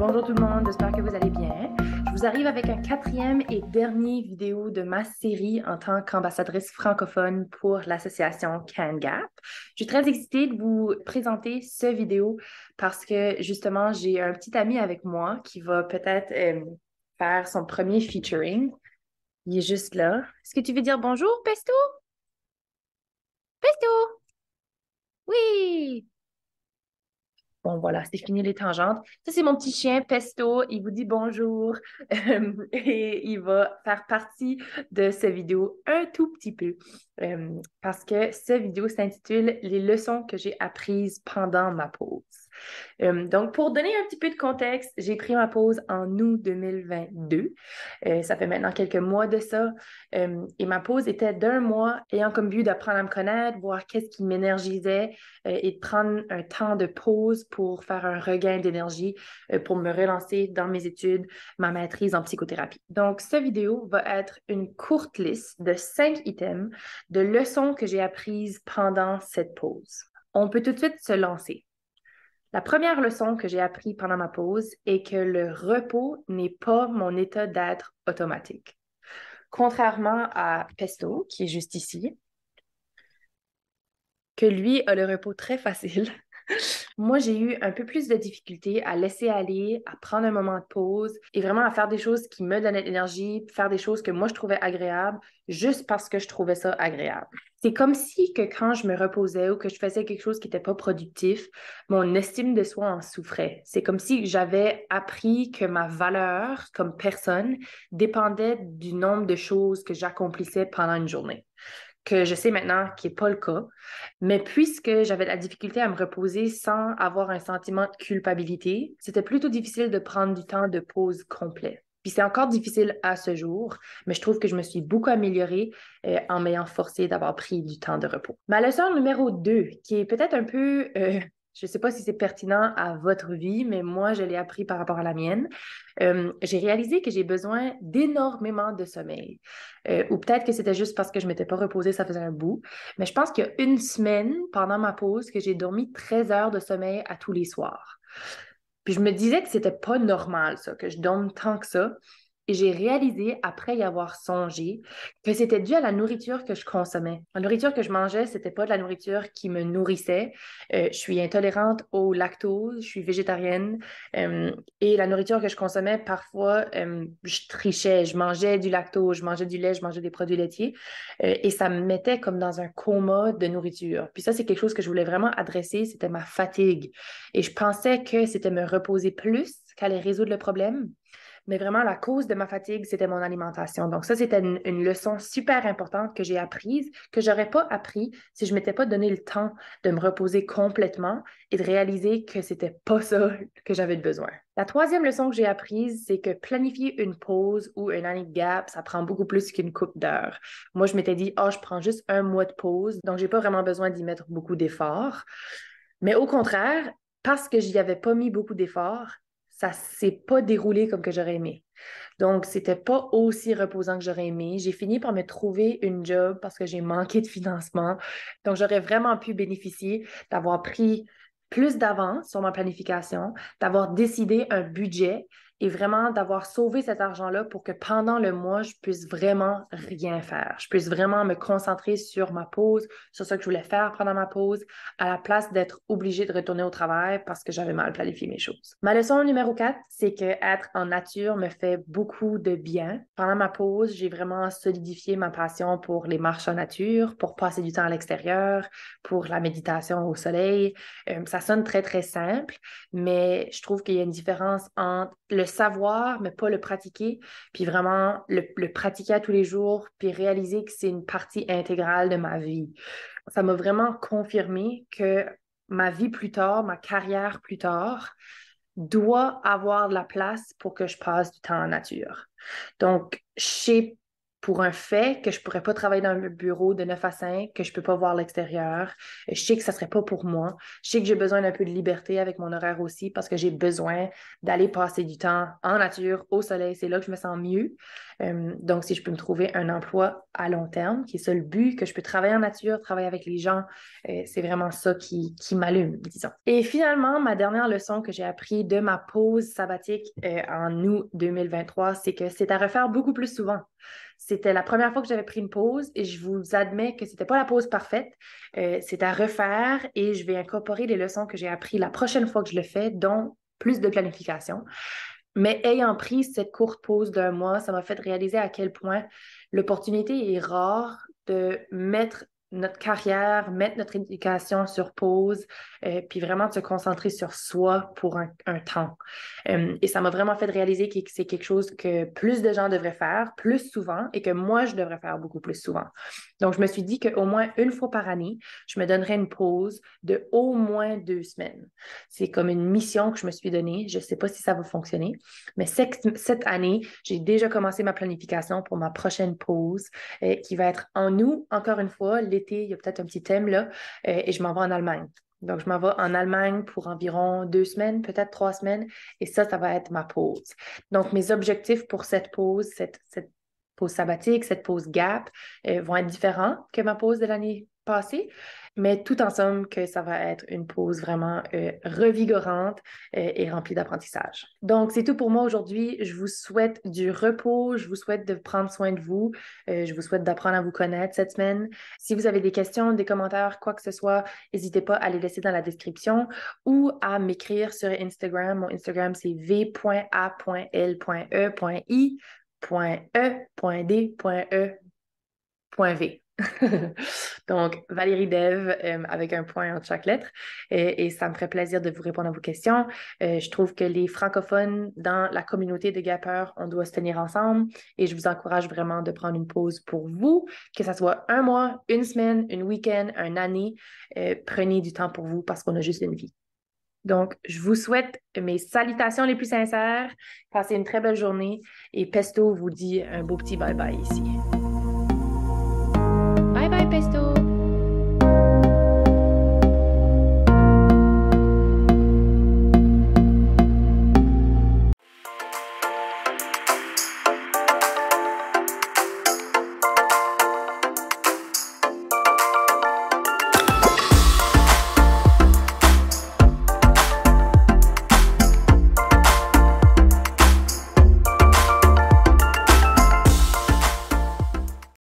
Bonjour tout le monde, j'espère que vous allez bien. Je vous arrive avec un quatrième et dernier vidéo de ma série en tant qu'ambassadrice francophone pour l'association CanGap. Je suis très excitée de vous présenter ce vidéo parce que justement, j'ai un petit ami avec moi qui va peut-être faire son premier featuring. Il est juste là. Est-ce que tu veux dire bonjour, Pesto? Pesto? Oui! Bon, voilà, c'est fini les tangentes. Ça, c'est mon petit chien Pesto. Il vous dit bonjour et il va faire partie de cette vidéo un tout petit peu parce que cette vidéo s'intitule Les leçons que j'ai apprises pendant ma pause. Donc, pour donner un petit peu de contexte, j'ai pris ma pause en août 2022. Ça fait maintenant quelques mois de ça. Et ma pause était d'un mois, ayant comme but d'apprendre à me connaître, voir qu'est-ce qui m'énergisait et de prendre un temps de pause pour faire un regain d'énergie pour me relancer dans mes études, ma maîtrise en psychothérapie. Donc, cette vidéo va être une courte liste de 5 items de leçons que j'ai apprises pendant cette pause. On peut tout de suite se lancer. La première leçon que j'ai apprise pendant ma pause est que le repos n'est pas mon état d'être automatique. Contrairement à Pesto, qui est juste ici, que lui a le repos très facile. Moi, j'ai eu un peu plus de difficulté à laisser aller, à prendre un moment de pause et vraiment à faire des choses qui me donnaient de l'énergie, faire des choses que moi je trouvais agréables, juste parce que je trouvais ça agréable. C'est comme si que quand je me reposais ou que je faisais quelque chose qui n'était pas productif, mon estime de soi en souffrait. C'est comme si j'avais appris que ma valeur comme personne dépendait du nombre de choses que j'accomplissais pendant une journée, que je sais maintenant qui n'est pas le cas. Mais puisque j'avais de la difficulté à me reposer sans avoir un sentiment de culpabilité, c'était plutôt difficile de prendre du temps de pause complet. Puis c'est encore difficile à ce jour, mais je trouve que je me suis beaucoup améliorée en m'ayant forcé d'avoir pris du temps de repos. Ma leçon numéro 2, qui est peut-être un peu, je ne sais pas si c'est pertinent à votre vie, mais moi, je l'ai appris par rapport à la mienne. J'ai réalisé que j'ai besoin d'énormément de sommeil. Ou peut-être que c'était juste parce que je ne m'étais pas reposée, ça faisait un bout. Mais je pense qu'il y a une semaine, pendant ma pause, que j'ai dormi 13 heures de sommeil à tous les soirs. Puis je me disais que c'était pas normal, ça, que je dorme tant que ça. Et j'ai réalisé, après y avoir songé, que c'était dû à la nourriture que je consommais. La nourriture que je mangeais, c'était pas de la nourriture qui me nourrissait. Je suis intolérante au lactose, je suis végétarienne. Et la nourriture que je consommais, parfois, je trichais. Je mangeais du lactose, je mangeais du lait, je mangeais des produits laitiers. Et ça me mettait comme dans un coma de nourriture. Puis ça, c'est quelque chose que je voulais vraiment adresser, c'était ma fatigue. Et je pensais que c'était me reposer plus qu'aller résoudre le problème. Mais vraiment, la cause de ma fatigue, c'était mon alimentation. Donc ça, c'était une leçon super importante que j'ai apprise, que j'aurais pas appris si je m'étais pas donné le temps de me reposer complètement et de réaliser que c'était pas ça que j'avais besoin. La troisième leçon que j'ai apprise, c'est que planifier une pause ou une année de gap, ça prend beaucoup plus qu'une couple d'heures. Moi, je m'étais dit, oh, je prends juste un mois de pause, donc j'ai pas vraiment besoin d'y mettre beaucoup d'efforts. Mais au contraire, parce que j'y avais pas mis beaucoup d'efforts, ça s'est pas déroulé comme que j'aurais aimé. Donc, c'était pas aussi reposant que j'aurais aimé. J'ai fini par me trouver une job parce que j'ai manqué de financement. Donc, j'aurais vraiment pu bénéficier d'avoir pris plus d'avance sur ma planification, d'avoir décidé un budget et vraiment d'avoir sauvé cet argent-là pour que pendant le mois, je puisse vraiment rien faire. Je puisse vraiment me concentrer sur ma pause, sur ce que je voulais faire pendant ma pause, à la place d'être obligée de retourner au travail parce que j'avais mal planifié mes choses. Ma leçon numéro 4, c'est que être en nature me fait beaucoup de bien. Pendant ma pause, j'ai vraiment solidifié ma passion pour les marches en nature, pour passer du temps à l'extérieur, pour la méditation au soleil. Ça sonne très, très simple, mais je trouve qu'il y a une différence entre le savoir, mais pas le pratiquer, puis vraiment le pratiquer à tous les jours, puis réaliser que c'est une partie intégrale de ma vie. Ça m'a vraiment confirmé que ma vie plus tard, ma carrière plus tard, doit avoir de la place pour que je passe du temps en nature. Donc, je sais pour un fait que je ne pourrais pas travailler dans un bureau de 9 à 5, que je ne peux pas voir l'extérieur. Je sais que ça ne serait pas pour moi. Je sais que j'ai besoin d'un peu de liberté avec mon horaire aussi parce que j'ai besoin d'aller passer du temps en nature, au soleil. C'est là que je me sens mieux. Donc, si je peux me trouver un emploi à long terme, qui est ça le but, que je peux travailler en nature, travailler avec les gens, c'est vraiment ça qui m'allume, disons. Et finalement, ma dernière leçon que j'ai appris de ma pause sabbatique en août 2023, c'est que c'est à refaire beaucoup plus souvent. C'était la première fois que j'avais pris une pause et je vous admets que c'était pas la pause parfaite. C'est à refaire et je vais incorporer les leçons que j'ai apprises la prochaine fois que je le fais, dont plus de planification. Mais ayant pris cette courte pause d'un mois, ça m'a fait réaliser à quel point l'opportunité est rare de mettre notre carrière, mettre notre éducation sur pause, puis vraiment de se concentrer sur soi pour un temps. Et ça m'a vraiment fait réaliser que c'est quelque chose que plus de gens devraient faire plus souvent et que moi, je devrais faire beaucoup plus souvent. Donc, je me suis dit qu'au moins une fois par année, je me donnerais une pause de au moins 2 semaines. C'est comme une mission que je me suis donnée. Je ne sais pas si ça va fonctionner, mais cette année, j'ai déjà commencé ma planification pour ma prochaine pause qui va être en août. Encore une fois, l'été, il y a peut-être un petit thème là, et je m'en vais en Allemagne. Donc, je m'en vais en Allemagne pour environ 2 semaines, peut-être 3 semaines, et ça va être ma pause. Donc, mes objectifs pour cette pause, cette pause sabbatique, cette pause gap, vont être différents que ma pause de l'année passée, mais tout en somme que ça va être une pause vraiment revigorante et remplie d'apprentissage. Donc, c'est tout pour moi aujourd'hui. Je vous souhaite du repos, je vous souhaite de prendre soin de vous, je vous souhaite d'apprendre à vous connaître cette semaine. Si vous avez des questions, des commentaires, quoi que ce soit, n'hésitez pas à les laisser dans la description ou à m'écrire sur Instagram. Mon Instagram, c'est v.a.l.e.i.e.d.e.v. Donc, Valérie Dev avec un point entre chaque lettre. Et ça me ferait plaisir de vous répondre à vos questions. Je trouve que les francophones dans la communauté de Gapeurs, on doit se tenir ensemble et je vous encourage vraiment de prendre une pause pour vous, que ce soit un mois, une semaine, un week-end, une année. Prenez du temps pour vous parce qu'on a juste une vie. Donc, je vous souhaite mes salutations les plus sincères. Passez une très belle journée et Pesto vous dit un beau petit bye-bye ici.